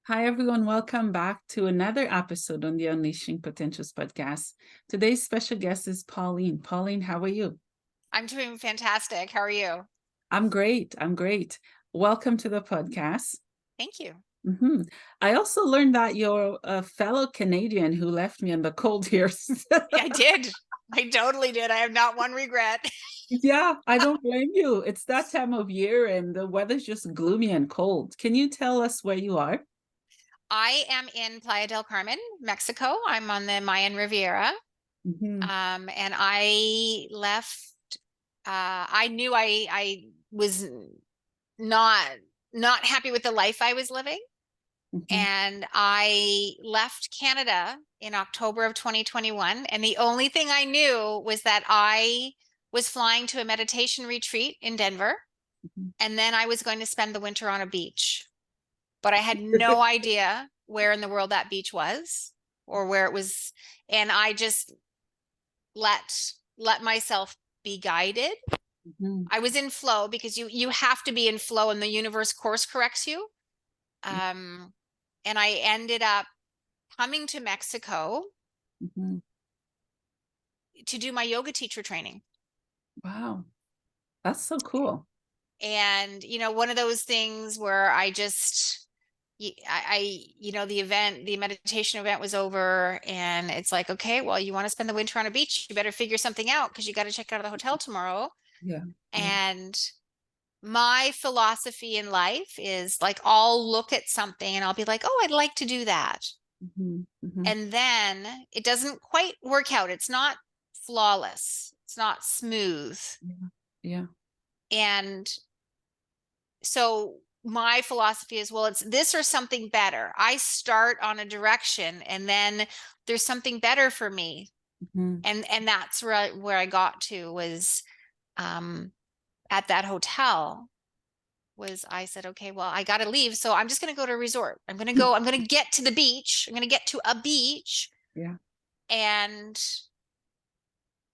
Hi, everyone. Welcome back to another episode on the Unleashing Potentials podcast. Today's special guest is Pauline. Pauline, how are you? I'm doing fantastic. How are you? I'm great. I'm great. Welcome to the podcast. Thank you. hmm I also learned that you're a fellow Canadian who left me in the cold here. I did. I totally did. I have not one regret. Yeah, I don't blame you. It's that time of year and the weather's just gloomy and cold. Can you tell us where you are? I am in Playa del Carmen, Mexico. I'm on the Mayan Riviera. hmm And I left. I knew I was not not happy with the life I was living, hmm and I left Canada in October of 2021. And the only thing I knew was that I was flying to a meditation retreat in Denver, and then I was going to spend the winter on a beach. But I had no idea where in the world that beach was or where it was. And I just let myself be guided. hmm I was in flow because you have to be in flow and the universe course corrects you. And I ended up coming to Mexico hmm to do my yoga teacher training. Wow, that's so cool. And, one of those things where the meditation event was over, and it's like, okay, well, you want to spend the winter on a beach, you better figure something out because you got to check out of the hotel tomorrow. Yeah, yeah. And my philosophy in life is like, I'll look at something and I'll be like, oh, I'd like to do that. hmm And then it doesn't quite work out. It's not flawless. It's not smooth. Yeah. Yeah. And so my philosophy is, well, it's this or something better. I start on a direction and then there's something better for me. hmm And that's where I got to was at that hotel was I said, okay, well, I got to leave. So I'm just going to go to a resort. I'm going to get to the beach. I'm going to get to a beach Yeah. and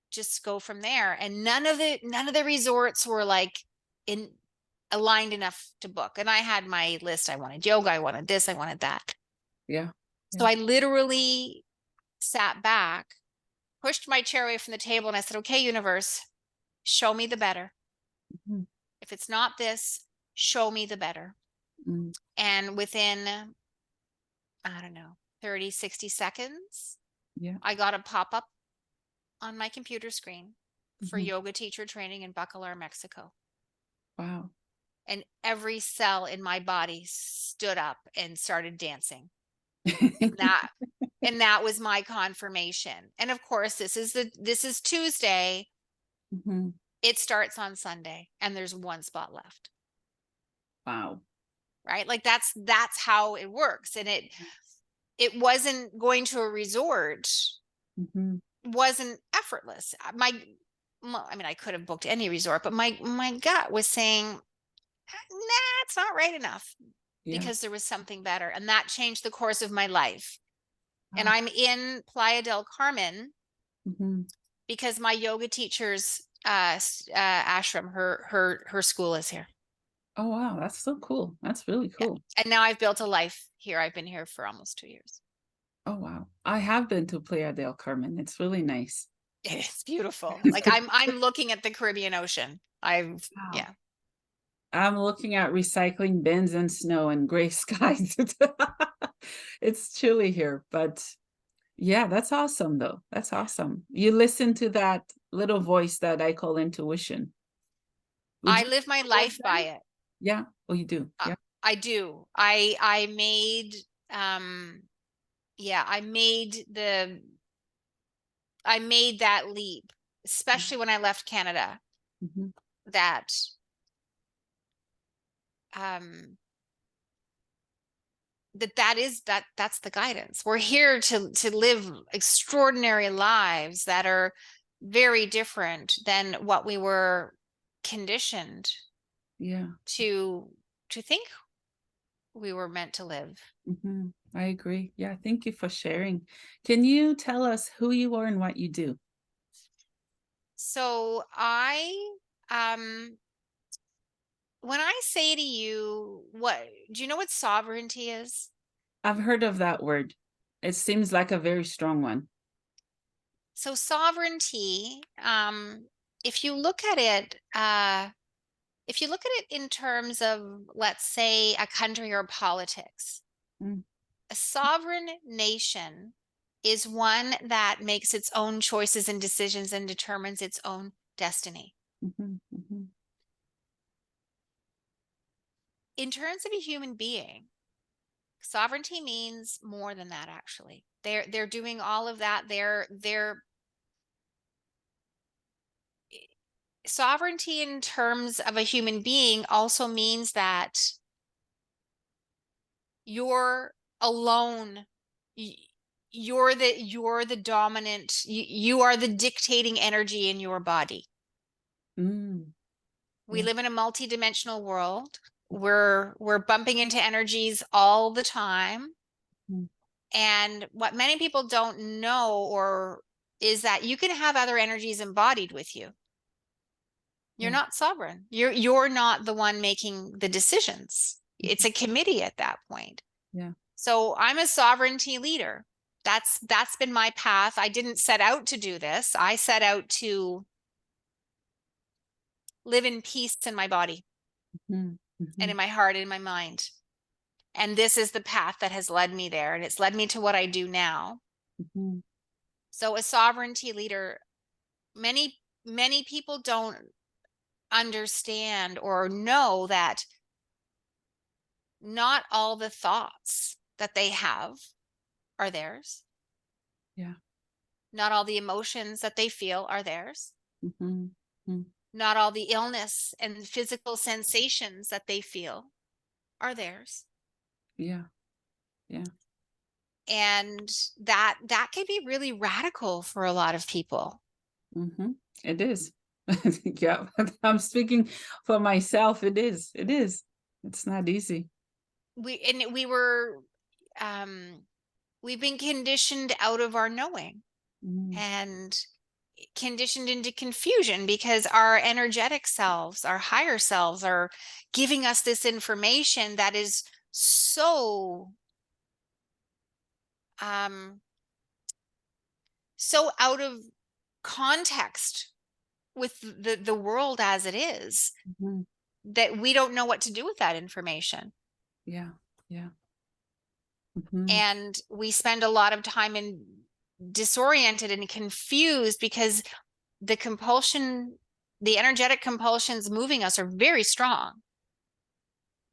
just go from there. And none of the resorts were like in aligned enough to book. And I had my list. I wanted yoga, I wanted this, I wanted that. Yeah. So Yeah. I literally sat back, pushed my chair away from the table, and I said, okay, universe, show me the better. Mhm. If it's not this, show me the better. Mm. And within, I don't know, 30, 60 seconds, Yeah. I got a pop-up on my computer screen for Mhm. yoga teacher training in Bacalar, Mexico. Wow. And every cell in my body stood up and started dancing. And that was my confirmation. And of course, this is Tuesday. Mhm. It starts on Sunday and there's one spot left. Wow. Right? Like that's how it works. And it wasn't going to a resort, Mhm. wasn't effortless. I mean, I could have booked any resort, but my gut was saying, nah, it's not right enough, Yeah. because there was something better. And that changed the course of my life. And Wow. I'm in Playa del Carmen Mhm. because my yoga teacher's ashram, her school is here. Oh, wow. That's so cool. That's really Yeah. cool. And now I've built a life here. I've been here for almost 2 years. Oh, wow. I have been to Playa del Carmen. It's really nice. It is beautiful. Like I'm looking at the Caribbean Ocean. Wow. Yeah. I'm looking at recycling bins and snow and gray skies. It's chilly here, but yeah, that's awesome though. That's awesome. You listen to that little voice that I call intuition. Would I you live my word life by that? it. Yeah. Oh, you do. Uh, Yeah. I do. I made yeah, I made that leap, especially when I left Canada, Mhm. that um that's the guidance. We're here to live extraordinary lives that are very different than what we were conditioned Yeah. to think we were meant to live. I agree. Yeah. Thank you for sharing. Can you tell us who you are and what you do? So I when I say to you, what do you know what sovereignty is? I've heard of that word. It seems like a very strong one. So sovereignty, if you look at it, in terms of, let's say, a country or politics, Mm, a sovereign nation is one that makes its own choices and decisions and determines its own destiny. mhm, mhm. In terms of a human being, sovereignty means more than that, actually. They're doing all of that. They're sovereignty in terms of a human being also means that you're alone. You're the dominant, you are the dictating energy in your body. Mm, We yeah. live in a multidimensional world. We're bumping into energies all the time. Mm, And what many people don't know or is that you can have other energies embodied with you. You're yeah. not sovereign. You're not the one making the decisions. It's a committee at that point. Yeah. So I'm a sovereignty leader. That's been my path. I didn't set out to do this. I set out to live in peace in my body Mhm, and mhm, in my heart and in my mind. And this is the path that has led me there. And it's led me to what I do now. mhm. So a sovereignty leader, many people don't understand or know that not all the thoughts that they have are theirs. Yeah. Not all the emotions that they feel are theirs. Mhm, mhm. Not all the illness and physical sensations that they feel are theirs. Yeah. Yeah. And that can be really radical for a lot of people. Mhm. It is. Yeah. I'm speaking for myself. It is. It is. It's not easy. Um we've been conditioned out of our knowing Mm, and conditioned into confusion because our energetic selves, our higher selves, are giving us this information that is so um so out of context with the world as it is mhm. that we don't know what to do with that information. Yeah. Yeah. Mhm. And we spend a lot of time in disoriented and confused because the compulsion, the energetic compulsions moving us are very strong.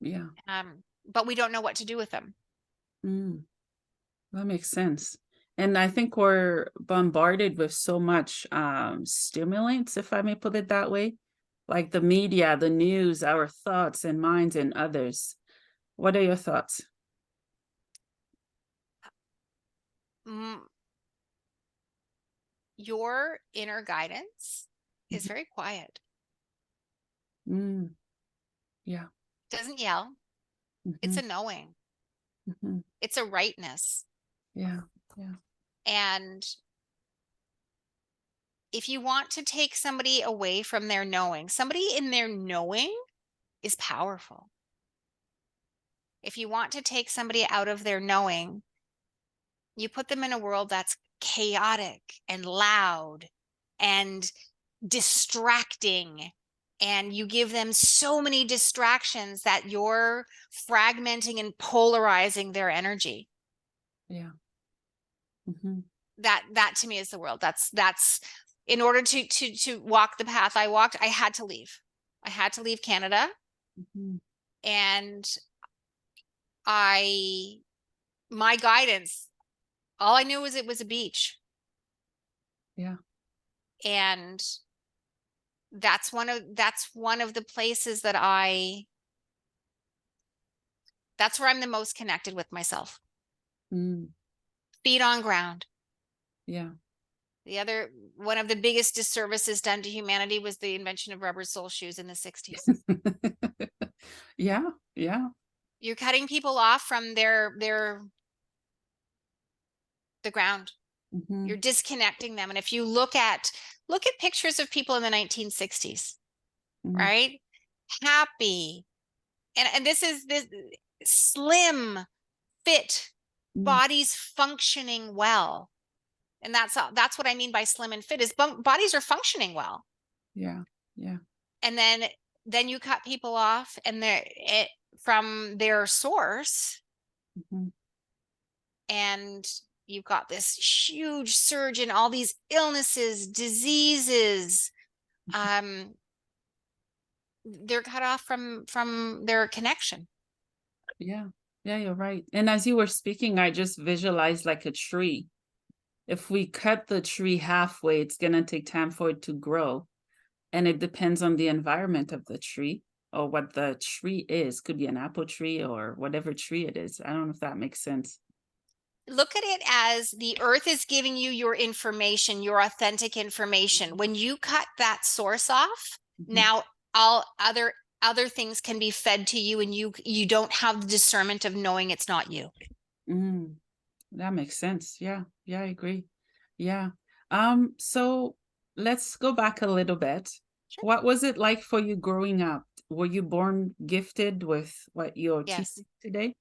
Yeah. But we don't know what to do with them. Mm. That makes sense. And I think we're bombarded with so much stimulants, if I may put it that way, like the media, the news, our thoughts and minds and others. What are your thoughts? Mm, your inner guidance is Mhm. very quiet. Mm. Yeah. Doesn't yell. It's Mhm, a knowing. mhm. It's a rightness. Yeah. Yeah. And if you want to take somebody away from their knowing, somebody in their knowing is powerful. If you want to take somebody out of their knowing, you put them in a world that's chaotic and loud and distracting. And you give them so many distractions that you're fragmenting and polarizing their energy. Yeah. Mhm, That to me is the world. That's in order to walk the path I walked, I had to leave. I had to leave Canada. mhm. And I my guidance, all I knew was it was a beach. Yeah. And that's one of the places that's where I'm the most connected with myself. Mm. Feet on ground. Yeah. The other one of the biggest disservices done to humanity was the invention of rubber sole shoes in the 60s. Yeah. Yeah. You're cutting people off from the ground. You're Mhm, disconnecting them. And if you look at pictures of people in the 1960s, mhm. right? Happy. And this is this slim, fit bodies functioning well. And that's what I mean by slim and fit, is bodies are functioning well. Yeah. Yeah. And then you cut people off and from their source, and you've got this huge surge in all these illnesses, diseases. They're cut off from their connection. Yeah. Yeah, you're right. And as you were speaking, I just visualized like a tree. If we cut the tree halfway, it's going to take time for it to grow. And it depends on the environment of the tree or what the tree is. Could be an apple tree or whatever tree it is. I don't know if that makes sense. Look at it as the earth is giving you your information, your authentic information. When you cut that source off, now all other things can be fed to you, and you don't have the discernment of knowing it's not you. That makes sense. Yeah. Yeah, I agree. Yeah. So let's go back a little bit. Sure. What was it like for you growing up? Were you born gifted with what you're teaching today?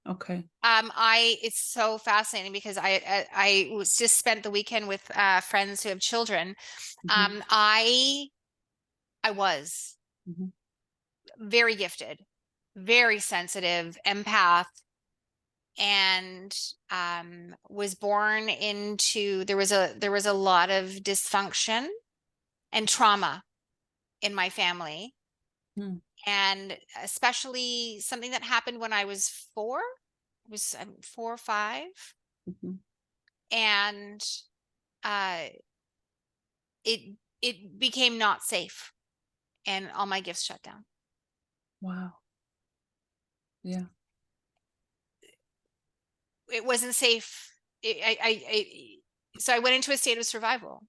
Okay. It's so fascinating because I was just spent the weekend with friends who have children. I was very gifted, very sensitive, empath, and was born into, there was a lot of dysfunction and trauma in my family. And especially something that happened when I was 4. It was 4 or 5. And it became not safe, and all my gifts shut down. Wow. Yeah. It wasn't safe. So I went into a state of survival.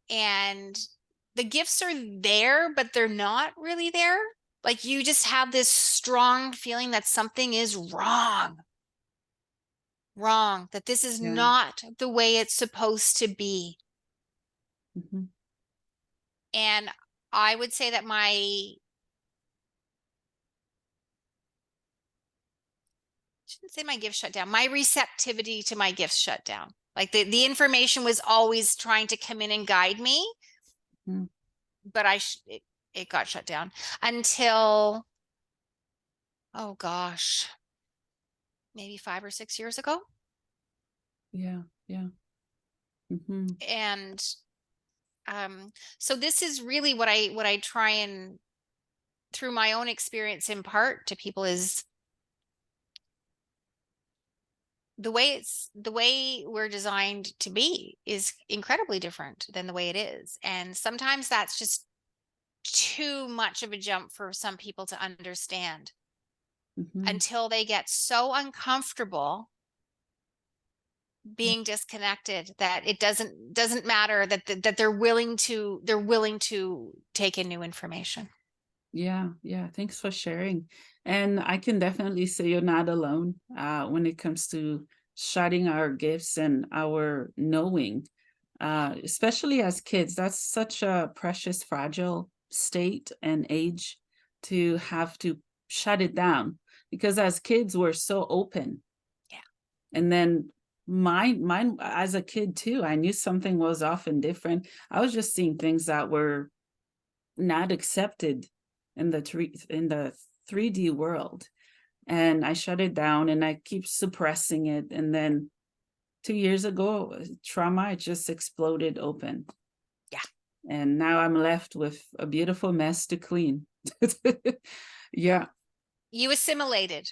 And the gifts are there, but they're not really there. Like, you just have this strong feeling that something is wrong, that this is not the way it's supposed to be. And I would say that I shouldn't say my gifts shut down. My receptivity to my gifts shut down. Like, the information was always trying to come in and guide me, but it got shut down until, oh gosh, maybe 5 or 6 years ago. Yeah. Yeah. And so this is really what I try and, through my own experience, impart to people, is the way we're designed to be is incredibly different than the way it is. And sometimes that's just too much of a jump for some people to understand, until they get so uncomfortable being disconnected that it doesn't matter, that they're willing to take in new information. Yeah. Yeah. Thanks for sharing. And I can definitely say you're not alone when it comes to shutting our gifts and our knowing, especially as kids. That's such a precious, fragile state and age to have to shut it down, because as kids, we're so open. Yeah. And then mine as a kid too, I knew something was off and different. I was just seeing things that were not accepted in the 3D world, and I shut it down and I keep suppressing it. And then 2 years ago, trauma, it just exploded open. Yeah. And now I'm left with a beautiful mess to clean. Yeah. You assimilated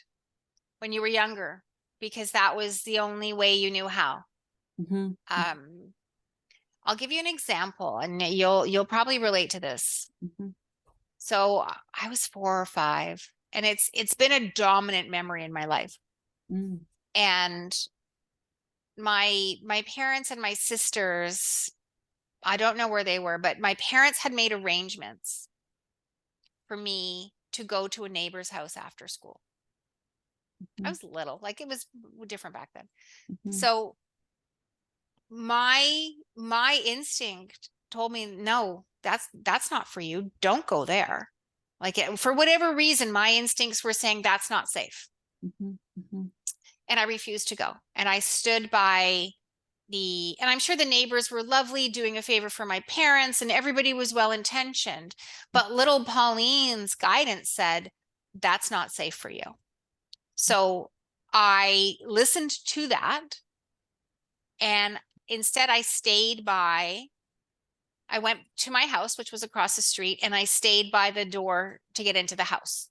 when you were younger because that was the only way you knew how. I'll give you an example, and you'll probably relate to this. So I was 4 or 5, and it's been a dominant memory in my life. And my parents and my sisters, I don't know where they were, but my parents had made arrangements for me to go to a neighbor's house after school. I was little, like, it was different back then. So my instinct told me, no, that's not for you. Don't go there. Like, for whatever reason, my instincts were saying that's not safe. and I refused to go. And I stood by and I'm sure the neighbors were lovely, doing a favor for my parents, and everybody was well-intentioned. But little Pauline's guidance said, that's not safe for you. So I listened to that. And instead I went to my house, which was across the street, and I stayed by the door to get into the house.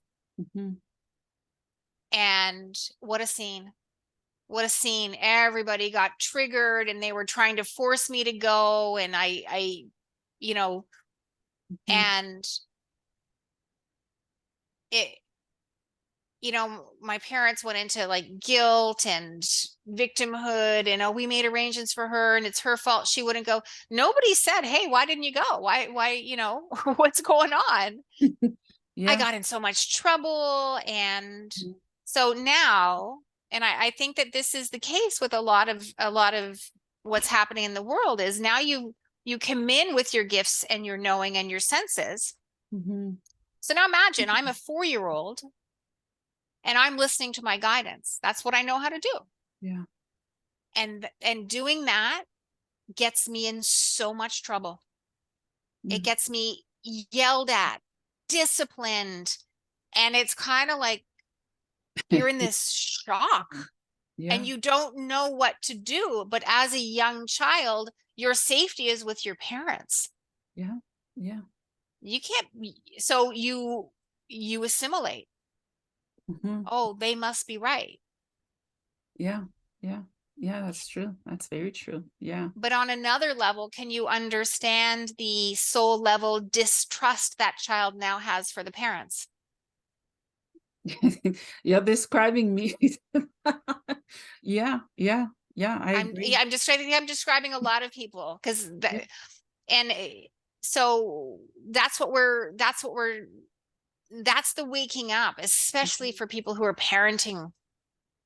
And what a scene. What a scene. Everybody got triggered and they were trying to force me to go. And I and it, my parents went into like guilt and victimhood, and we made arrangements for her and it's her fault she wouldn't go. Nobody said, hey, why didn't you go? Why, what's going on? I got in so much trouble. And so now, and I think that this is the case with a lot of what's happening in the world, is now you come in with your gifts and your knowing and your senses. So now imagine I'm a 4-year-old and I'm listening to my guidance. That's what I know how to do. Yeah. And doing that gets me in so much trouble. It gets me yelled at, disciplined, and it's kind of like you're in this shock and you don't know what to do. But as a young child, your safety is with your parents. You can't, so you assimilate. Oh, they must be right. Yeah, that's true. That's very true. Yeah. But on another level, can you understand the soul level distrust that child now has for the parents? You're describing me. Yeah, I agree. I'm describing a lot of people, because and so that's the waking up, especially for people who are parenting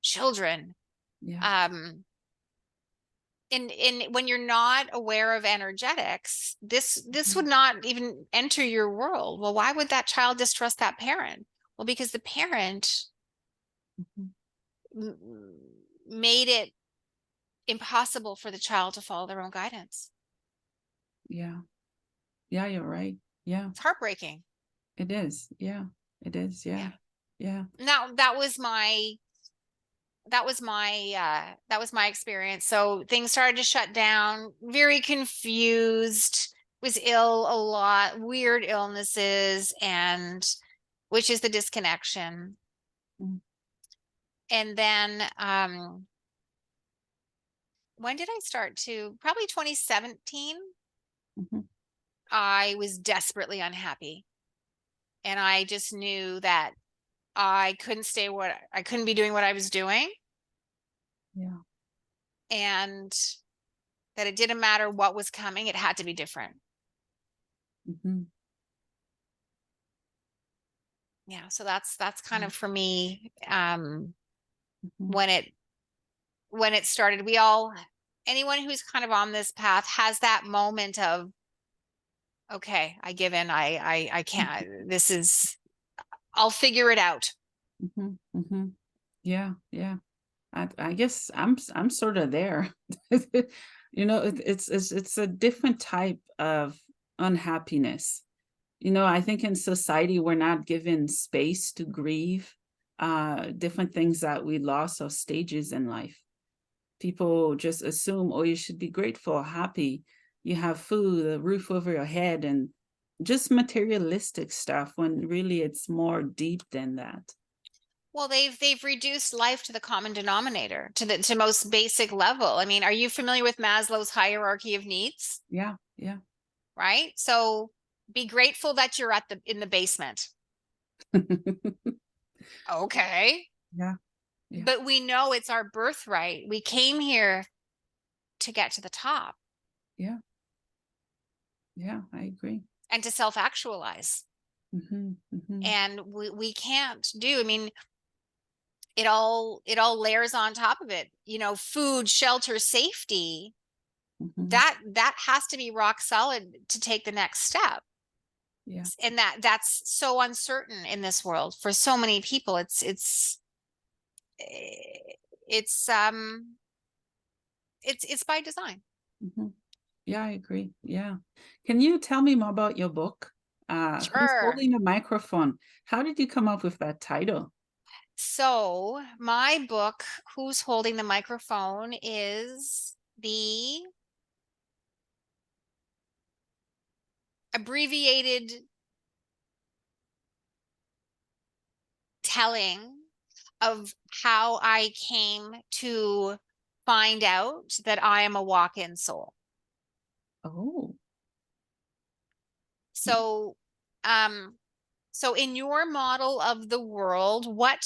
children. And when you're not aware of energetics, this would not even enter your world. Well, why would that child distrust that parent? Well, because the parent made it impossible for the child to follow their own guidance. Yeah, you're right. Yeah, it's heartbreaking. It is. Yeah, it is. Yeah. Now that was my experience. So things started to shut down, very confused, was ill a lot, weird illnesses, and which is the disconnection. And then when did I start to? Probably 2017. I was desperately unhappy. And I just knew that I couldn't be doing what I was doing. And that it didn't matter what was coming, it had to be different. Yeah, so that's kind of for me, when it started. Anyone who's kind of on this path has that moment of, okay, I give in, I can't, I'll figure it out. Yeah. I guess I'm sort of there. It's a different type of unhappiness. I think in society we're not given space to grieve different things that we lost or stages in life. People just assume, oh, you should be grateful, happy, you have food, a roof over your head, and just materialistic stuff, when really it's more deep than that. Well, they've reduced life to the common denominator, to most basic level. I mean, are you familiar with Maslow's hierarchy of needs? Yeah. Right? So be grateful that you're in the basement. Okay. Yeah. But we know it's our birthright. We came here to get to the top. Yeah, I agree. And to self-actualize. And we can't do, I mean, it all layers on top of it, food, shelter, safety. That has to be rock solid to take the next step. And that's so uncertain in this world for so many people. It's it's by design. Yeah, I agree. Yeah. Can you tell me more about your book? Who's Sure. holding the microphone? How did you come up with that title? So my book, Who's Holding the Microphone, is the abbreviated telling of how I came to find out that I am a walk-in soul. Oh, So, so in your model of the world, what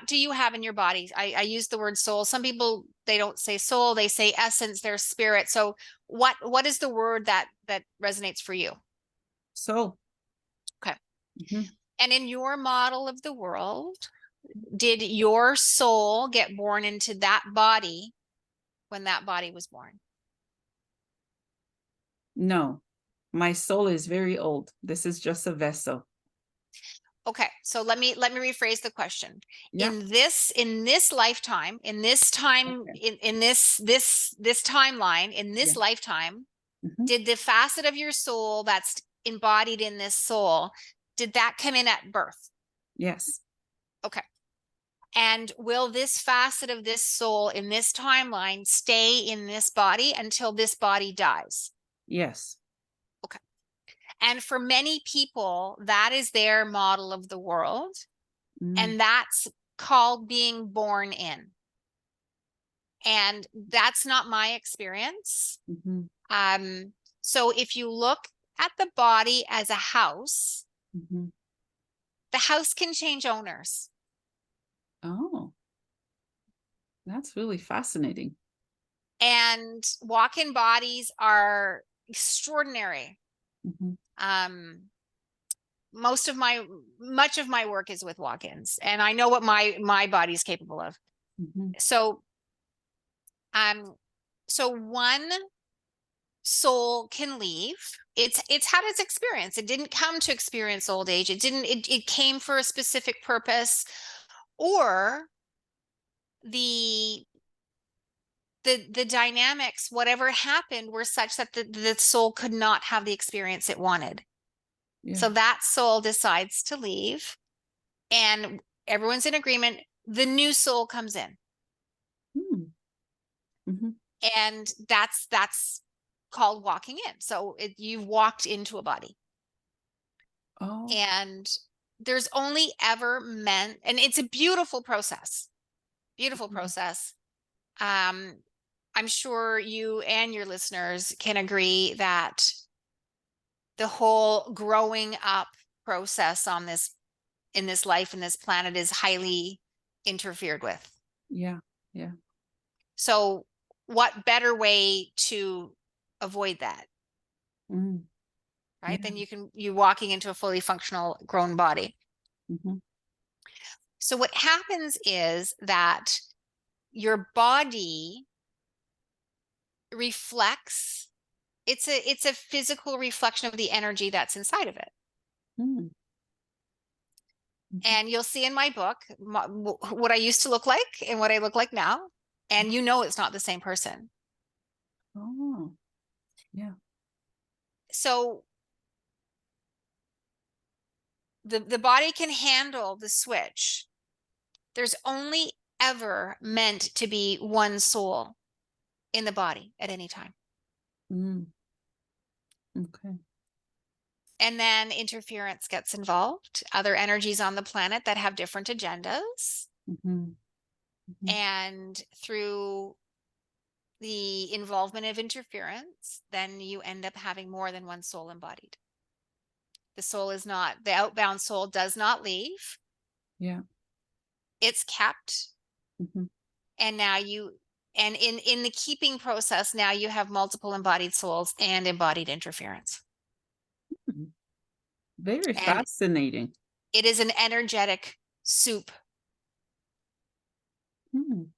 do you have in your body? I use the word soul. Some people, they don't say soul, they say essence, their spirit. So what is the word that resonates for you? so. Okay. Mhm. And in your model of the world, did your soul get born into that body when that body was born? No, my soul is very old. This is just a vessel. Okay, so let me rephrase the question. Yeah. In this lifetime, in this time, Okay. in this timeline, in this Yeah. lifetime, Mhm. did the facet of your soul that's embodied in this soul, did that come in at birth? Yes. Okay. And will this facet of this soul in this timeline stay in this body until this body dies? Yes. Okay. And for many people, that is their model of the world. And that's called being born in. And that's not my experience. Mhm. So if you look at the body as a house, Mhm. the house can change owners. Oh, that's really fascinating. And walk-in bodies are extraordinary. Mhm. Much of my work is with walk-ins, and I know what my body's capable of. Mhm. So one soul can leave. It's had its experience. It didn't come to experience old age. It came for a specific purpose, or the dynamics, whatever happened, were such that the soul could not have the experience it wanted. Yeah. So that soul decides to leave, and everyone's in agreement. The new soul comes in. Mhm. And that's called walking in. So you've walked into a body. Oh. And there's only ever meant, and it's a beautiful process. Beautiful process. I'm sure you and your listeners can agree that the whole growing up process on this, in this life, in this planet, is highly interfered with. Yeah. Yeah. So what better way to avoid that, Mm. right? Yeah. Then you walking into a fully functional grown body. Mhm. So what happens is that your body reflects, it's a physical reflection of the energy that's inside of it. Mm. Mhm. And you'll see in my book what I used to look like and what I look like now. And you know it's not the same person. Oh. Yeah. So the body can handle the switch. There's only ever meant to be one soul in the body at any time. Mm. Okay. And then interference gets involved, other energies on the planet that have different agendas. Mhm. Mhm. And through the involvement of interference, then you end up having more than one soul embodied. The soul is not, the outbound soul does not leave. Yeah. It's kept. Mhm. And now and in the keeping process, now you have multiple embodied souls and embodied interference. Mhm. Very And fascinating. it is an energetic soup. Mm.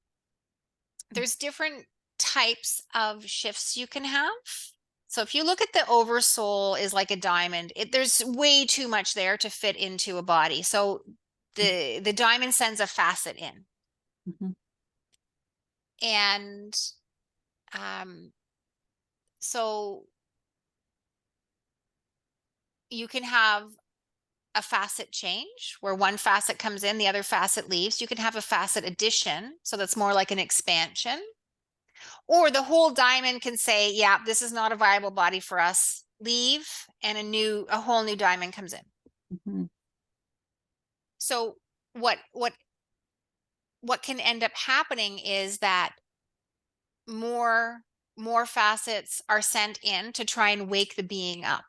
There's different types of shifts you can have. So if you look at the oversoul is like a diamond, there's way too much there to fit into a body. So the diamond sends a facet in. Mhm. And so you can have a facet change where one facet comes in, the other facet leaves. You can have a facet addition. So that's more like an expansion. Or the whole diamond can say, yeah, this is not a viable body for us. Leave, and a whole new diamond comes in. Mm-hmm. So what can end up happening is that more facets are sent in to try and wake the being up.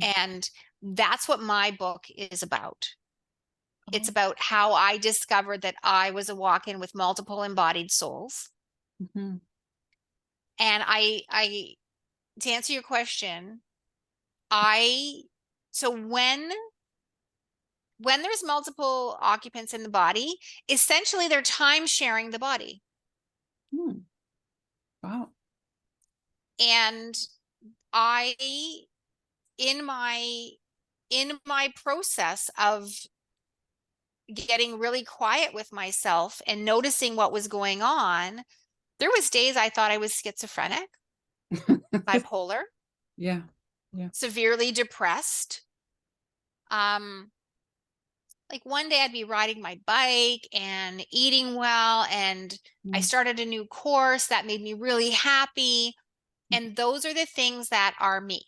And that's what my book is about. It's about how I discovered that I was a walk-in with multiple embodied souls. And I to answer your question, so when there's multiple occupants in the body, essentially they're time sharing the body. Wow. And in my process of getting really quiet with myself and noticing what was going on, there was days I thought I was schizophrenic, bipolar, Yeah. severely depressed. Like one day I'd be riding my bike and eating well, and I started a new course that made me really happy. And those are the things that are me.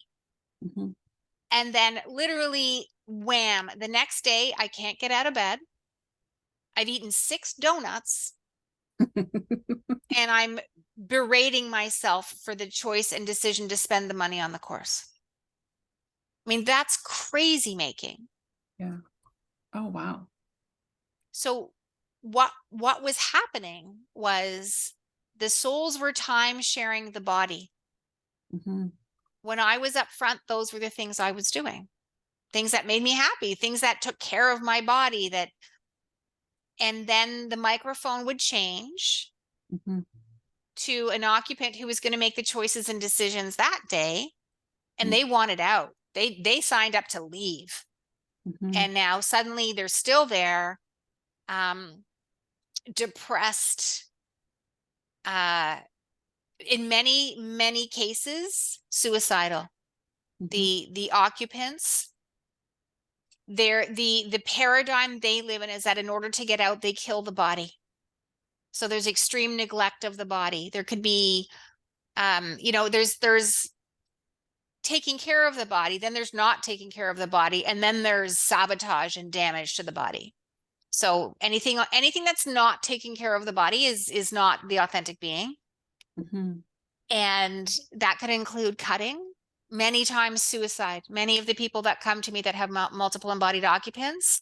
And then literally, wham, the next day I can't get out of bed. I've eaten 6 donuts and I'm berating myself for the choice and decision to spend the money on the course. I mean, that's crazy making. Yeah. Oh, wow. So what was happening was the souls were time sharing the body. When I was up front, those were the things I was doing. Things that made me happy, things that took care of my body, and then the microphone would change to an occupant who was going to make the choices and decisions that day, and they wanted out. They signed up to leave. And now suddenly they're still there, depressed, in many cases suicidal. The occupants, the paradigm they live in is that in order to get out, they kill the body. So there's extreme neglect of the body. There could be there's taking care of the body, then there's not taking care of the body, and then there's sabotage and damage to the body. So anything that's not taking care of the body is not the authentic being. And that could include cutting, many times suicide. Many of the people that come to me that have multiple embodied occupants,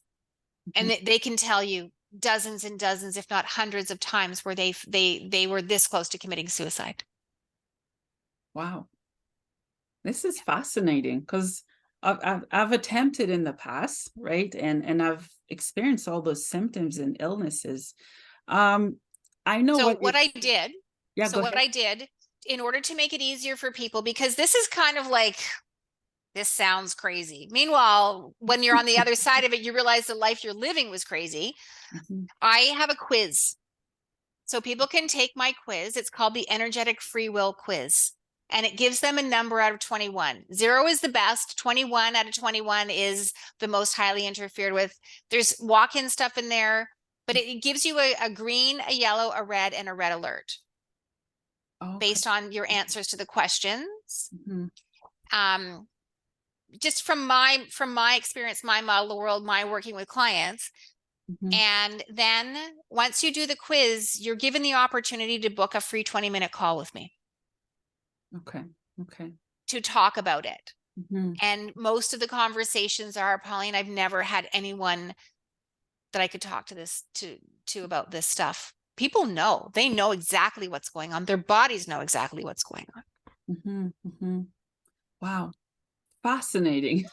and they can tell you dozens and dozens, if not hundreds of times where they were this close to committing suicide. Wow. This is fascinating because I've attempted in the past, right? And I've experienced all those symptoms and illnesses. I know So what I did. Yeah, so what I did in order to make it easier for people, because this is kind of like, this sounds crazy. Meanwhile, when you're on the other side of it, you realize the life you're living was crazy. I have a quiz. So people can take my quiz. It's called the Energetic Free Will Quiz. And it gives them a number out of 21. 0 is the best. 21 out of 21 is the most highly interfered with. There's walk-in stuff in there, but it gives you a green, a yellow, a red, and a red alert. Based on your answers to the questions. Just from my experience, my model of the world, my working with clients. And then once you do the quiz, you're given the opportunity to book a free 20-minute call with me. Okay. To talk about it. And most of the conversations are, Pauline, I've never had anyone that I could talk to about this stuff. People know, they know exactly what's going on. Their bodies know exactly what's going on. Wow. Fascinating.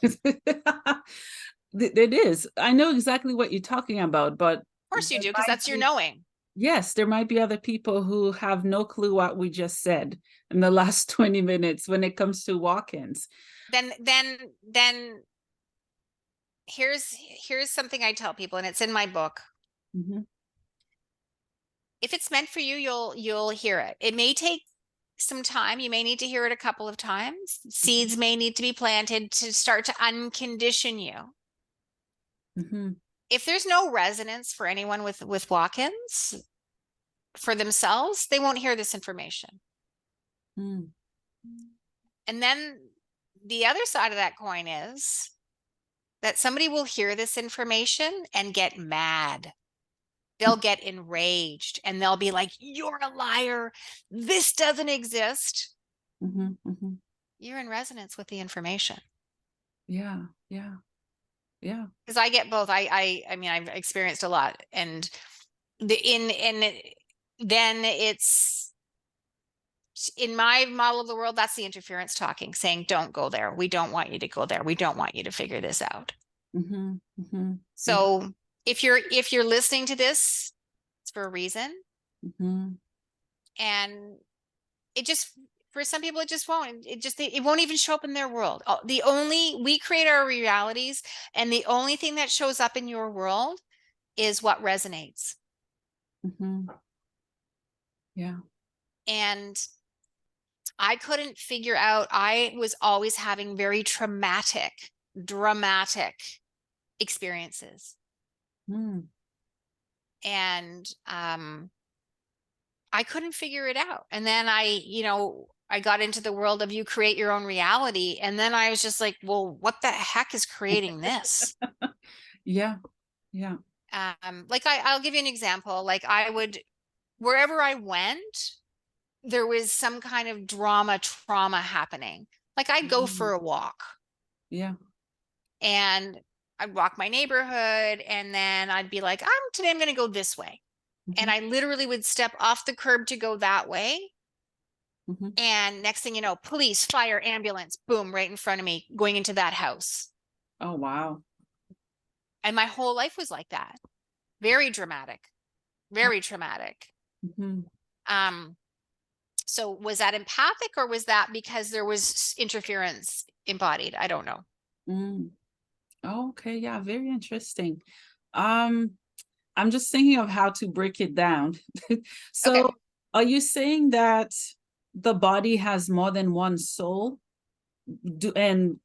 It is. I know exactly what you're talking about, but of course you do, because that's your knowing. Yes, there might be other people who have no clue what we just said in the last 20 minutes when it comes to walk-ins. Then here's something I tell people, and it's in my book. if it's meant for you, you'll hear it. It may take some time. You may need to hear it a couple of times. Seeds may need to be planted to start to uncondition you. If there's no resonance for anyone with walk-ins for themselves, they won't hear this information. And then the other side of that coin is that somebody will hear this information and get mad. They'll get enraged and they'll be like, you're a liar. This doesn't exist. You're in resonance with the information. Yeah. Yeah. Yeah. Because I get both. I mean, I've experienced a lot, and then it's in my model of the world, that's the interference talking, saying, don't go there. We don't want you to go there. We don't want you to figure this out. So if you're listening to this, it's for a reason. And it just, for some people, it just won't. It won't even show up in their world. We create our realities, and the only thing that shows up in your world is what resonates. Yeah. And I couldn't figure out, I was always having very dramatic experiences. And I couldn't figure it out. And then I got into the world of you create your own reality. And then I was just like, well, what the heck is creating this? Yeah. Yeah. Like I'll give you an example. Like wherever I went, there was some kind of trauma happening. Like I'd go for a walk. Yeah. And I'd walk my neighborhood, and then I'd be like, today I'm going to go this way. And I literally would step off the curb to go that way. And next thing you know, police, fire, ambulance, boom, right in front of me, going into that house. Oh, wow. And my whole life was like that. Very dramatic, very traumatic. So was that empathic, or was that because there was interference embodied? I don't know. Okay. Yeah. Very interesting. I'm just thinking of how to break it down. So okay. Are you saying that the body has more than one soul? And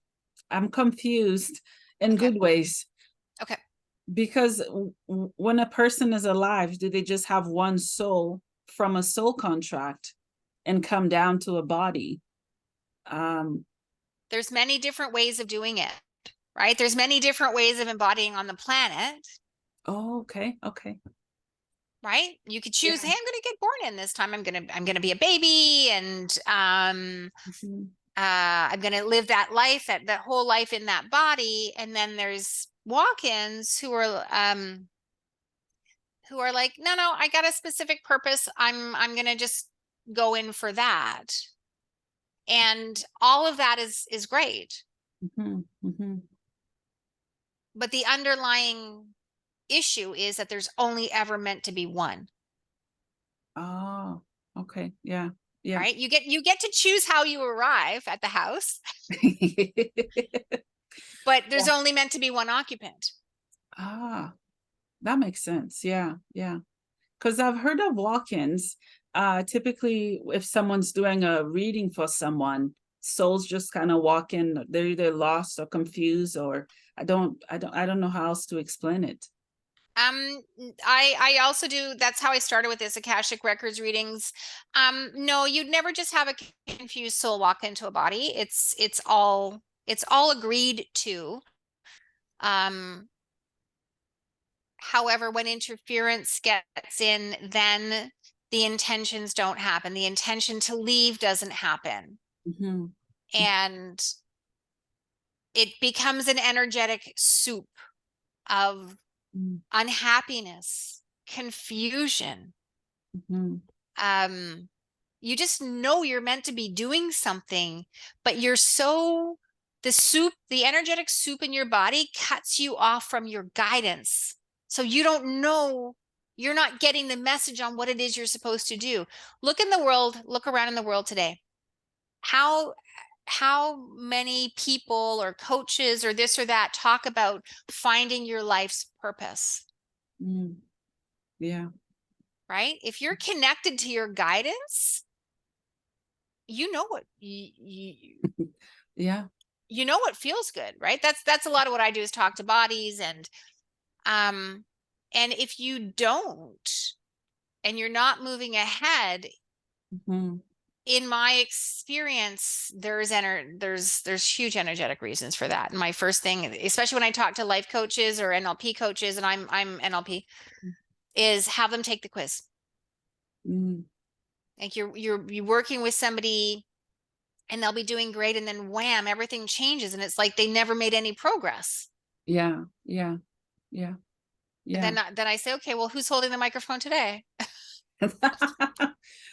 I'm confused in good ways. Okay. Because when a person is alive, do they just have one soul from a soul contract and come down to a body? There's many different ways of doing it, right? There's many different ways of embodying on the planet. Oh, okay. Okay. Right? You could choose, hey, I'm going to get born in this time. I'm going to be a baby, and I'm going to live that life, that whole life in that body. And then there's walk-ins who are like, no, I got a specific purpose. I'm going to just go in for that. And all of that is great. But the underlying issue is that there's only ever meant to be one. Oh, okay. Yeah. Yeah. Right? You get to choose how you arrive at the house. But there's only meant to be one occupant. Ah, that makes sense. Yeah. Yeah. Because I've heard of walk-ins. Typically, if someone's doing a reading for someone, souls just kind of walk in. They're either lost or confused, or I don't know how else to explain it. I also do, that's how I started with this Akashic Records readings. No, you'd never just have a confused soul walk into a body. It's all agreed to. However, when interference gets in, then the intentions don't happen. The intention to leave doesn't happen. And it becomes an energetic soup of unhappiness, confusion. You just know you're meant to be doing something, but the energetic soup in your body cuts you off from your guidance. So you don't know, you're not getting the message on what it is you're supposed to do. Look around in the world today. How many people or coaches or this or that talk about finding your life's purpose? Yeah. right? If you're connected to your guidance, you know what Yeah. you know what feels good, right? That's a lot of what I do is talk to bodies, and if you don't, and you're not moving ahead, in my experience, there's huge energetic reasons for that. And my first thing, especially when I talk to life coaches or NLP coaches, and I'm NLP, is have them take the quiz. Like you're working with somebody and they'll be doing great, and then wham, everything changes, and it's like they never made any progress. Yeah. Yeah. Yeah. Yeah. And then I say, okay, well, who's holding the microphone today?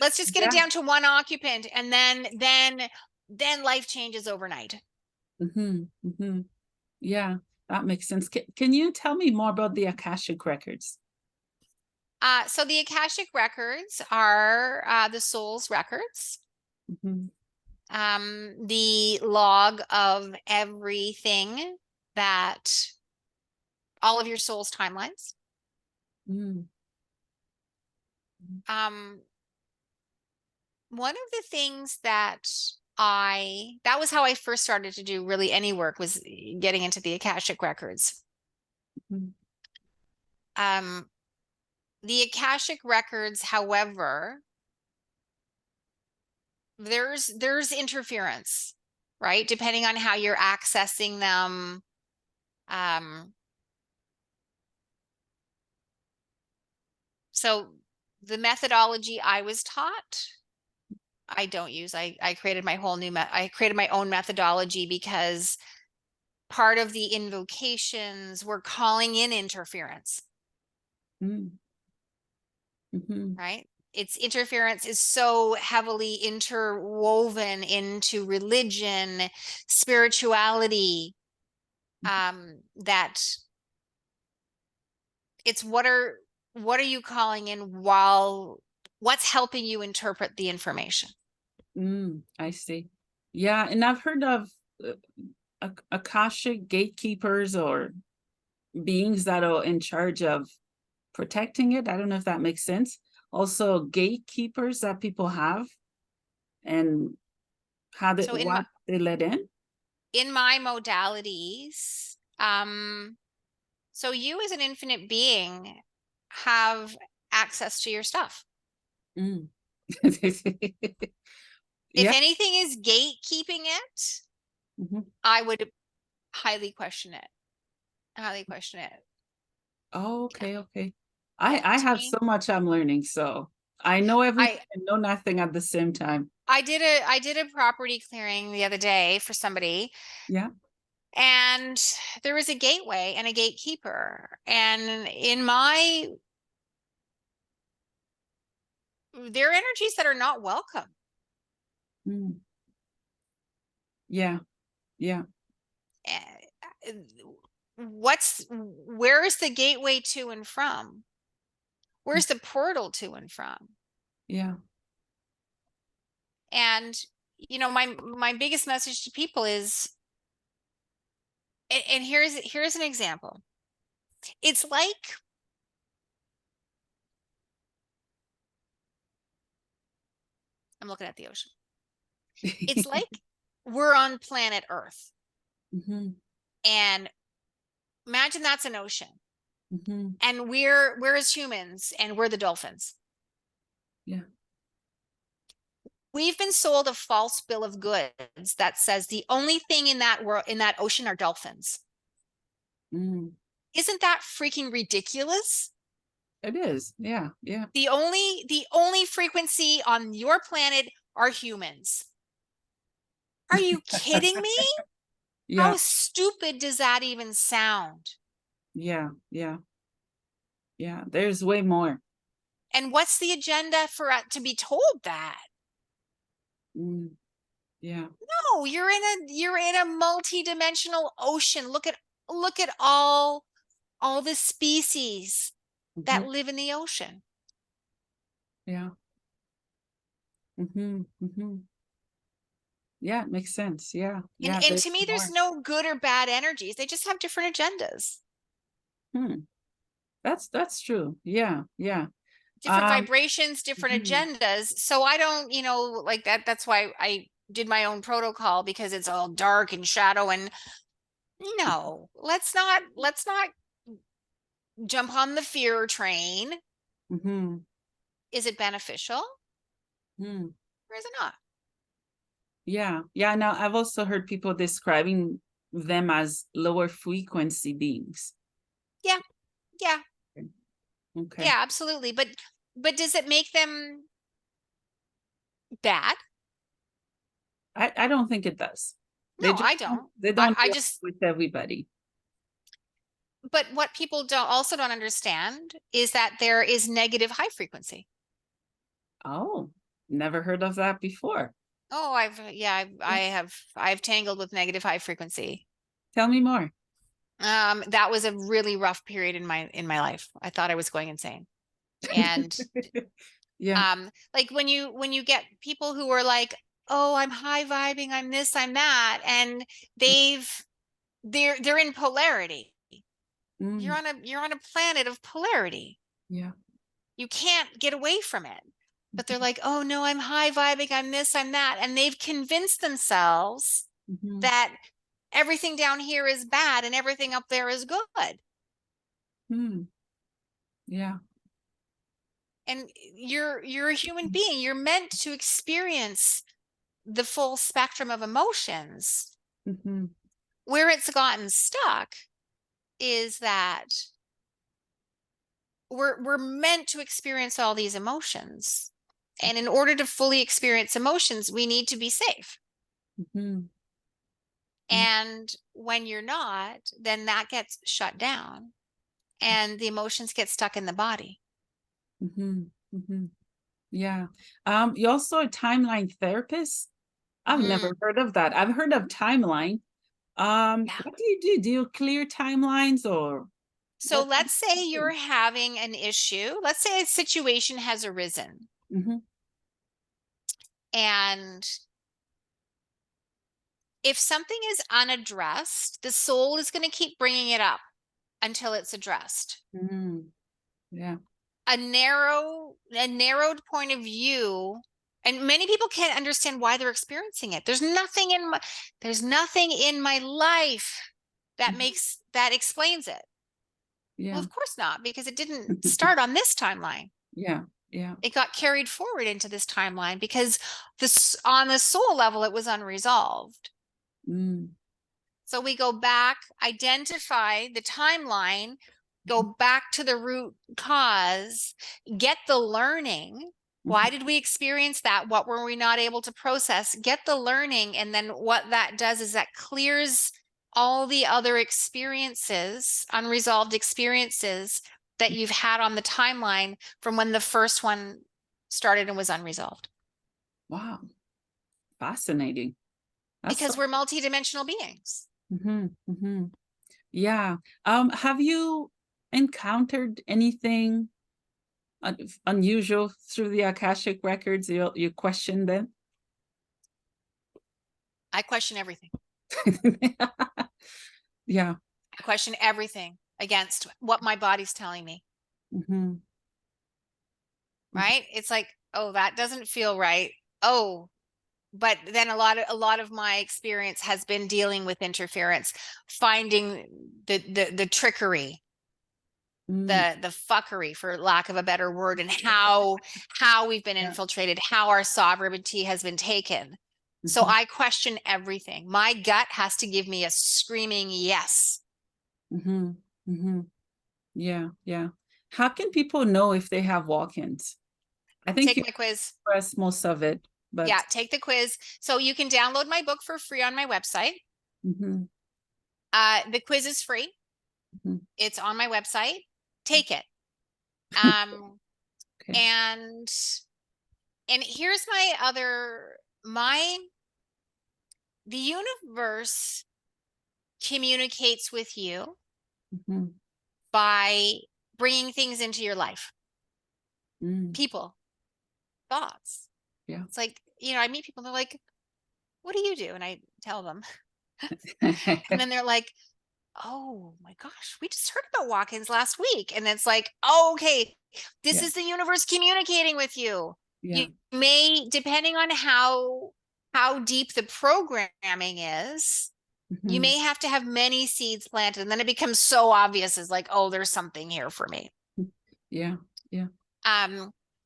Let's just get it Yeah. down to one occupant, and then life changes overnight. Yeah, that makes sense. Can you tell me more about the Akashic records? So the Akashic records are the soul's records. The log of everything, that all of your soul's timelines. One of the things that was how I first started to do really any work, was getting into the Akashic records. The Akashic records, however, there's interference, right? Depending on how you're accessing them. So the methodology I was taught, I don't use. I created my whole new I created my own methodology, because part of the invocations were calling in interference. Right? Its interference is so heavily interwoven into religion, spirituality, that it's what are you calling in, while what's helping you interpret the information. I see. Yeah, and I've heard of Akashic gatekeepers, or beings that are in charge of protecting it. I don't know if that makes sense. Also, gatekeepers that people have, and how they, So what they let in. in my modalities, so you as an infinite being have access to your stuff. If Yeah. anything is gatekeeping it, I would highly question it. Oh, okay, Yeah. okay. Yeah, I to have me, so much I'm learning, so I know everything and know nothing at the same time. I did a property clearing the other day for somebody, Yeah. and there was a gateway and a gatekeeper, and there are energies that are not welcome. Yeah. Yeah. Where is the gateway to and from? Where's the portal to and from? Yeah. And my biggest message to people is, and here's an example. It's like, I'm looking at the ocean. It's like we're on planet Earth. And imagine that's an ocean. And we're as humans, and we're the dolphins. Yeah. We've been sold a false bill of goods that says the only thing in that world, in that ocean, are dolphins. Isn't that freaking ridiculous? It is. Yeah. Yeah. The only frequency on your planet are humans. Are you kidding me? Yeah. How stupid does that even sound? Yeah. Yeah. Yeah. There's way more. And what's the agenda for to be told that? Yeah. No, you're in a multi-dimensional ocean. Look at all the species that live in the ocean. Yeah. Yeah, it makes sense. Yeah. Yeah. And to me, there's no good or bad energies. They just have different agendas. That's true. Yeah. Yeah. different vibrations, different mhm. agendas. So I don't, you know, like that. That's why I did my own protocol, because it's all dark and shadow. And no, let's not jump on the fear train. Mhm. Is it beneficial Mhm. or is it not? Yeah. Yeah. Now I've also heard people describing them as lower frequency beings. Yeah, yeah, Okay. yeah, absolutely. But does it make them bad? I don't think it does. They No, just I don't. they I, don't I work just, with everybody. but what people don't understand is that there is negative high frequency. Oh, never heard of that before. Oh, I've tangled with negative high frequency. Tell me more. That was a really rough period in my life. I thought I was going insane. And Yeah. like when you get people who are like, oh, I'm high vibing, I'm this, I'm that, and they're in polarity. Mm, You're on a planet of polarity. yeah. You can't get away from it. But they're like, oh no, I'm high vibing, I'm this, I'm that. And they've convinced themselves Mhm. that everything down here is bad and everything up there is good. Mm, yeah. And you're a human being. You're meant to experience the full spectrum of emotions. Mhm. Where it's gotten stuck is that we're meant to experience all these emotions. And in order to fully experience emotions, we need to be safe. Mhm. Mm, And when you're not, then that gets shut down and the emotions get stuck in the body. mhm. Mhm. Yeah. You're also a timeline therapist. I've Mhm. never heard of that. I've heard of timeline. Yeah. What do you do? Do you clear timelines or So what do let's say you you're do? having an issue. Let's say a situation has arisen Mhm. and if something is unaddressed, the soul is going to keep bringing it up until it's addressed. Mm, yeah. A narrowed point of view, and many people can't understand why they're experiencing it. There's nothing in my life Mhm. that explains it. Well, Yeah. of course not, because it didn't start on this timeline. Yeah. Yeah. It got carried forward into this timeline because this on the soul level it was unresolved. Mm, So we go back, identify the timeline, go back to the root cause, get the learning. mhm. Why did we experience that? What were we not able to process? Get the learning. And then what that does is that clears all the other experiences, unresolved experiences that you've had on the timeline from when the first one started and was unresolved. Wow. Fascinating. That's so. Because we're multidimensional beings. Mhm. Mhm. Yeah. Have you encountered anything unusual through the Akashic records? You question them? I question everything. Yeah. I question everything against what my body's telling me, Mhm. right? It's like, oh, that doesn't feel right. Oh, but then a lot of my experience has been dealing with interference, finding the trickery, Mm. the fuckery, for lack of a better word, and how we've been Yeah. infiltrated, how our sovereignty has been taken. So Mhm. I question everything. My gut has to give me a screaming yes. Mhm. Mhm. Yeah. Yeah. How can people know if they have walk-ins? I think Take you my quiz. express most of it, Yeah, but take the quiz. So you can download my book for free on my website. mhm. The quiz is free. Mhm. It's on my website. Take it. Um, Okay. and here's my other my the universe communicates with you Mhm. by bringing things into your life, Mm. people, thoughts. Yeah. It's like, I meet people and they're like, what do you do? And I tell them. And then they're like, oh my gosh, we just heard about walk-ins last week. And it's like, oh, okay, this Yeah. is the universe communicating with you. Yeah. You may, depending on how deep the programming is, you Mhm. may have to have many seeds planted, and then it becomes so obvious as like, oh, there's something here for me. Yeah. Yeah.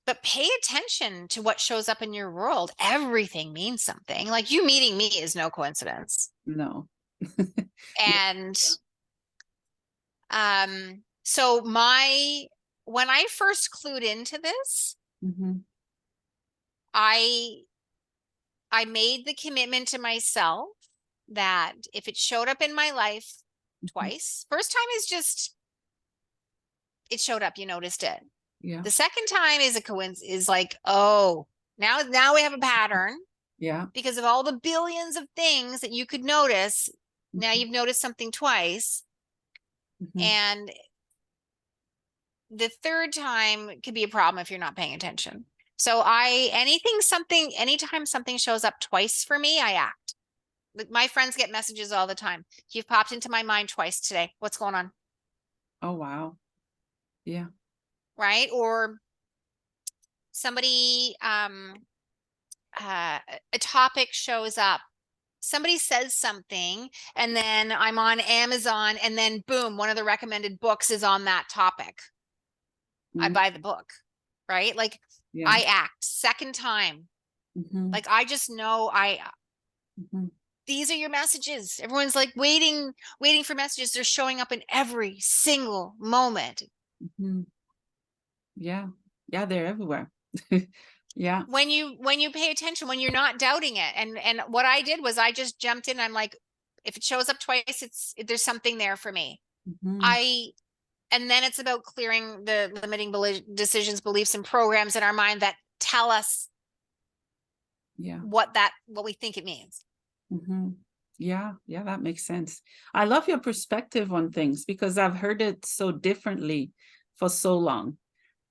But pay attention to what shows up in your world. Everything means something. Like you meeting me is no coincidence. No. Yeah. And so when I first clued into this, Mhm. I made the commitment to myself that if it showed up in my life twice, first time is just it showed up, you noticed it. Yeah. The second time is a coincidence, is like, oh, now we have a pattern Yeah. because of all the billions of things that you could notice. Now Mhm. you've noticed something twice. Mhm. And the third time could be a problem if you're not paying attention. So anytime something shows up twice for me, I act. Like my friends get messages all the time. You've popped into my mind twice today. What's going on? Oh, wow. Yeah. Right? Or somebody, a topic shows up. Somebody says something, and then I'm on Amazon, and then boom, one of the recommended books is on that topic. I Mhm. buy the book, right? Like Yeah. I act. Second time, Mhm. like I just know Mhm. these are your messages. Everyone's like waiting for messages. They're showing up in every single moment. Mhm. Yeah. Yeah, they're everywhere. Yeah. When you pay attention, when you're not doubting it. And what I did was I just jumped in. I'm like, if it shows up twice, there's something there for me. Mhm. And then it's about clearing the limiting decisions, beliefs, and programs in our mind that tell us Yeah. what we think it means. Mhm. Yeah, yeah, that makes sense. I love your perspective on things because I've heard it so differently for so long.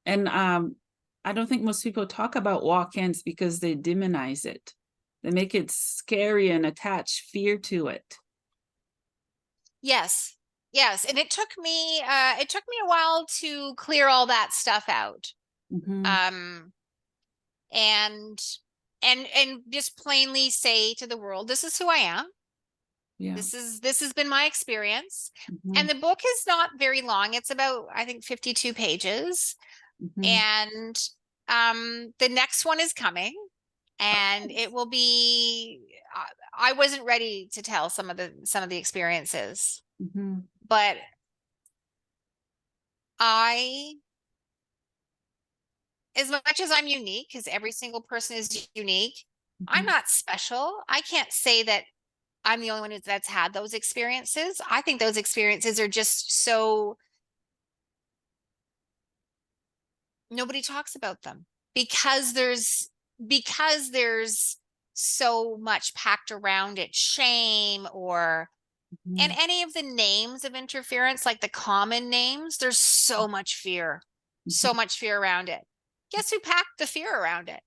And I don't think most people talk about walk-ins because they demonize it. They make it scary and attach fear to it. Yes. Yes. And it took me a while to clear all that stuff out. Mhm. Um and just plainly say to the world, this is who I am. Yeah. This has been my experience. Mhm. And the book is not very long. It's about, I think, 52 pages. Mhm. And the next one is coming, and it will be I wasn't ready to tell some of the experiences, Mhm. but I, as much as I'm unique, because every single person is unique, I'm Mhm. not special. I can't say that I'm the only one that's had those experiences. I think those experiences are just so nobody talks about them because there's so much packed around it, shame, or and Mhm. any of the names of interference, like the common names, there's so much fear around it. Guess who packed the fear around it?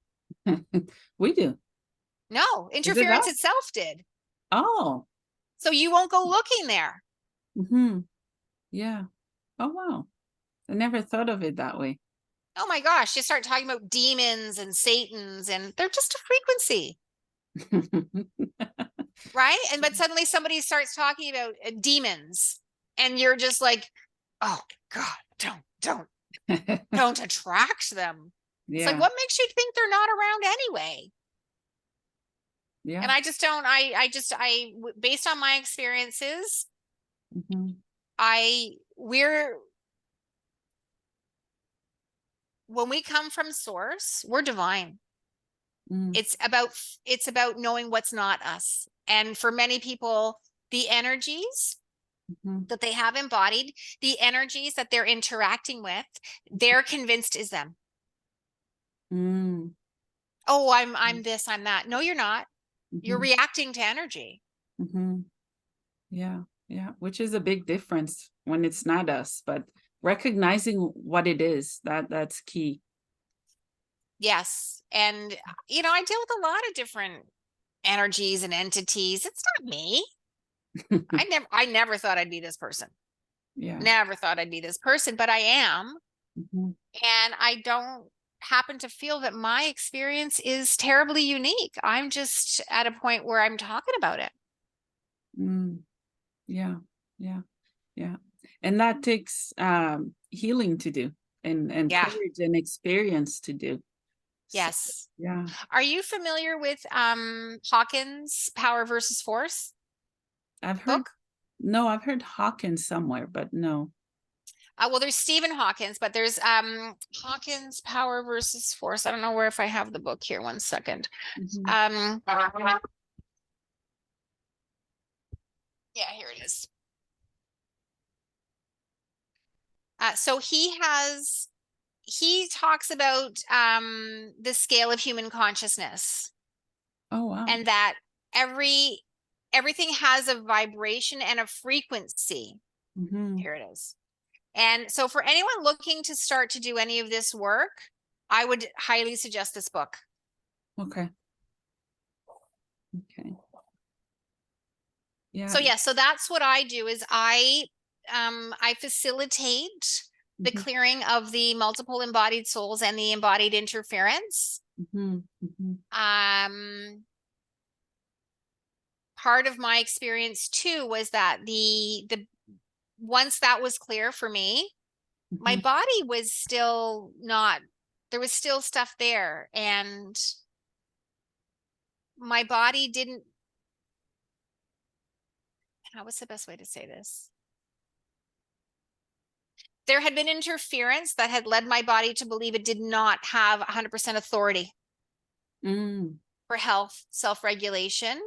Mhm. We do. No, Is it interference us? itself did. Oh. So you won't go looking there. Mhm. Yeah. Oh, wow. I never thought of it that way. Oh my gosh, you start talking about demons and satans, and they're just a frequency, right? And but suddenly somebody starts talking about demons, and you're just like, oh God, don't attract them. It's like, Yeah. what makes you think they're not around anyway? Yeah. And I just don't, based on my experiences, Mhm. when we come from source, we're divine. Mm. It's about knowing what's not us. And for many people, the energies Mhm. that they have embodied, the energies that they're interacting with, they're convinced is them. Mm. Oh, I'm this, I'm that. No, you're not. You're Mhm. reacting to energy. Mhm. Yeah. Yeah. Which is a big difference when it's not us, but recognizing what it is, that's key. Yes. And I deal with a lot of different energies and entities. It's not me. I never thought I'd be this person. Yeah. Never thought I'd be this person, but I am. Mhm. And I don't happen to feel that my experience is terribly unique. I'm just at a point where I'm talking about it. Mm. Yeah. Yeah. Yeah. And that takes healing to do, and Yeah. courage and experience to do. So, Yes. yeah. Are you familiar with Hawkins' Power versus Force I've heard, book? no, I've heard Hawkins somewhere, but no. Well, there's Stephen Hawkins, but there's Hawkins' Power versus Force. I don't know where if I have the book here. One second. Mhm. Yeah, here it is. So he talks about the scale of human consciousness, Oh, wow. and that everything has a vibration and a frequency. Mhm. Here it is. And so for anyone looking to start to do any of this work, I would highly suggest this book. Okay. Okay. Yeah. So yeah, so that's what I do is I facilitate the Mhm. clearing of the multiple embodied souls and the embodied interference. Mhm. Mhm. Part of my experience too was that the once that was clear for me, my Mhm. body was still not, there was still stuff there, and my body didn't, what's the best way to say this? There had been interference that had led my body to believe it did not have 100% authority Mm. for health, self-regulation.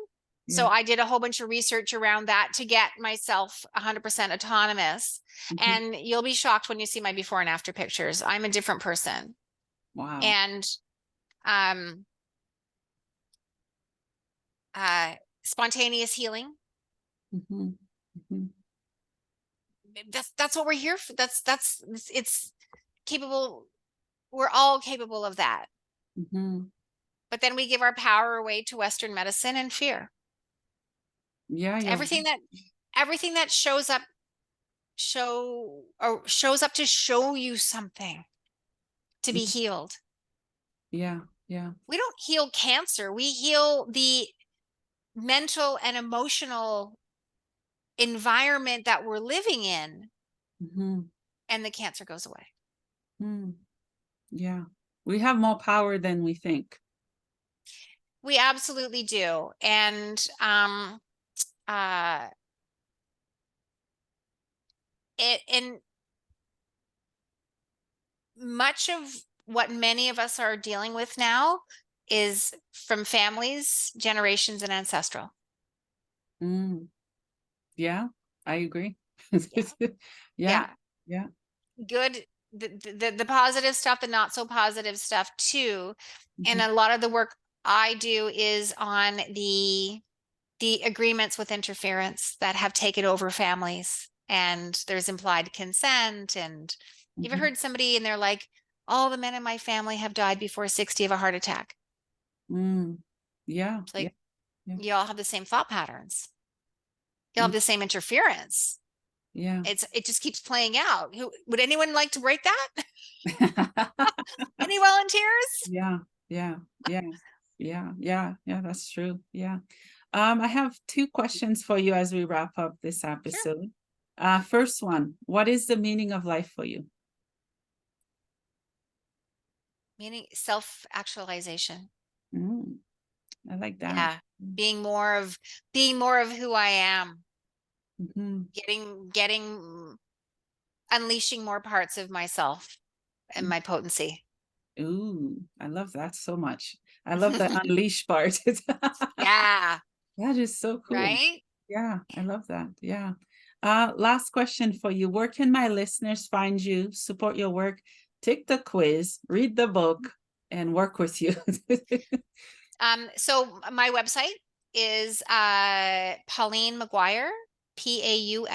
So Yeah. I did a whole bunch of research around that to get myself 100% autonomous. Mhm. And you'll be shocked when you see my before and after pictures. I'm a different person. Wow. And um, spontaneous healing. Mhm. Mhm. That's what we're here for. It's capable. We're all capable of that. Mhm. But then we give our power away to Western medicine and fear. Yeah, you're Everything that shows up to show you something to be Mhm. healed. Yeah. Yeah. We don't heal cancer. We heal the mental and emotional environment that we're living in, Mhm. and the cancer goes away. Mm. Yeah. We have more power than we think. We absolutely do. And uh and much of what many of us are dealing with now is from families, generations, and ancestral. Mm. Yeah, I agree. Yeah. Yeah. Yeah. Yeah. Good. The positive stuff, the not so positive stuff too. And Mhm. a lot of the work I do is on the agreements with interference that have taken over families, and there's implied consent. And you've ever Mhm. heard somebody and they're like, all the men in my family have died before 60 of a heart attack. Mm. Yeah. It's Yeah. like, Yeah. you all have the same thought patterns. You all Mm. have the same interference. Yeah. It just keeps playing out. Would anyone like to break that? Any volunteers? Yeah. Yeah. Yeah. Yeah. Yeah. Yeah. That's true. Yeah. I have two questions for you as we wrap up this Sure. episode. First one, what is the meaning of life for you? Meaning self-actualization. Mm, I like that. Yeah. Being more of who I am. Mhm. Unleashing more parts of myself and Mm. my potency. Ooh, I love that so much. I love the unleash part. Yeah. That is so cool. Right. Yeah, I love that. Yeah. Last question for you. Where can my listeners find you, support your work, take the quiz, read the book, and work with you? So my website is Pauline McGuire, PAULINE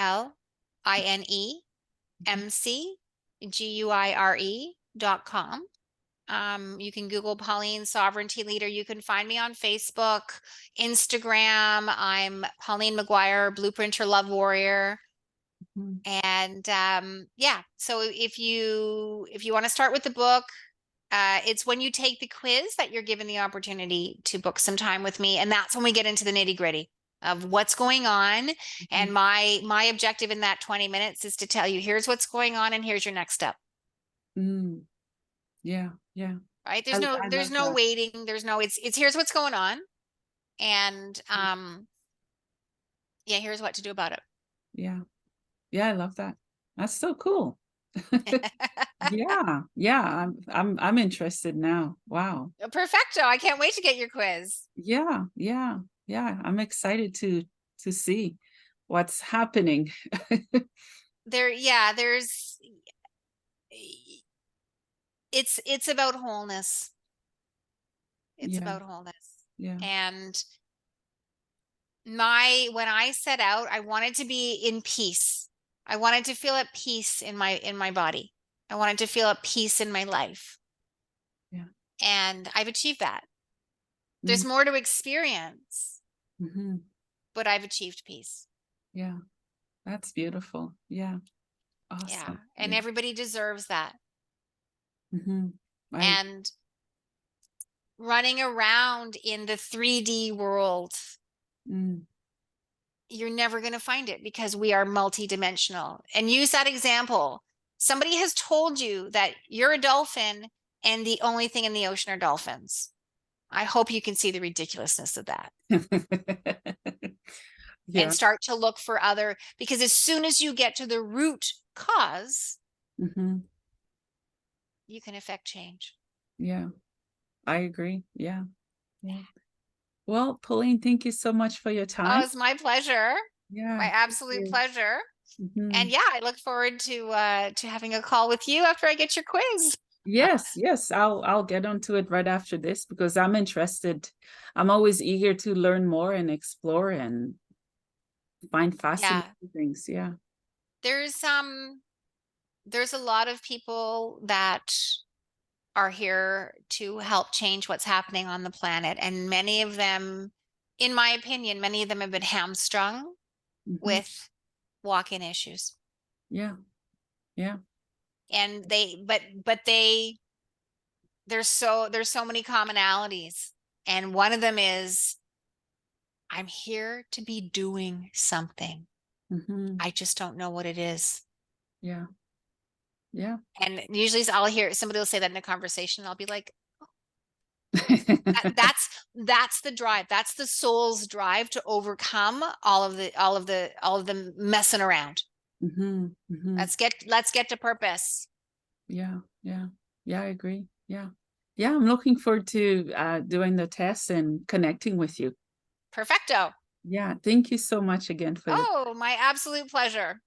MCGUIRE.com. You can Google Pauline Sovereignty Leader. You can find me on Facebook, Instagram. I'm Pauline McGuire, Blueprinter Love Warrior. And yeah, so if you want to start with the book, it's when you take the quiz that you're given the opportunity to book some time with me, and that's when we get into the nitty-gritty of what's going on. And my objective in that 20 minutes is to tell you, here's what's going on and here's your next step. Yeah, yeah. Right? There's no waiting. There's no, it's here's what's going on. And yeah, here's what to do about it. Yeah. Yeah, I love that. That's so cool. Yeah, I'm interested now. Wow. Perfecto. I can't wait to get your quiz. Yeah. I'm excited to see what's happening. There's it's about wholeness. It's about wholeness. Yeah. And when I set out, I wanted to be in peace. I wanted to feel at peace in my body. I wanted to feel at peace in my life. Yeah. And I've achieved that. There's more to experience, but I've achieved peace. Yeah. That's beautiful. Yeah. Awesome. Yeah. And everybody deserves that. Right. And running around in the 3D world, you're never going to find it because we are multidimensional. And use that example. Somebody has told you that you're a dolphin and the only thing in the ocean are dolphins. I hope you can see the ridiculousness of that. And start to look for other, because as soon as you get to the root cause, you can affect change. Yeah, I agree. Yeah. Well, Pauline, thank you so much for your time. Oh, it's my pleasure. Yeah. My absolute pleasure. And yeah, I look forward to having a call with you after I get your quiz. Yes, I'll get onto it right after this because I'm interested. I'm always eager to learn more and explore and find fascinating things. Yeah. There's a lot of people that are here to help change what's happening on the planet, and many of them, in my opinion, many of them have been hamstrung with walk-in issues. Yeah. And there's so many commonalities, and one of them is, I'm here to be doing something. I just don't know what it is. Yeah. And usually I'll hear somebody will say that in a conversation. I'll be like, that's the drive. That's the soul's drive to overcome all of the messing around. Let's get to purpose. Yeah, I agree. Yeah, I'm looking forward to doing the test and connecting with you. Perfecto. Yeah, thank you so much again for my absolute pleasure.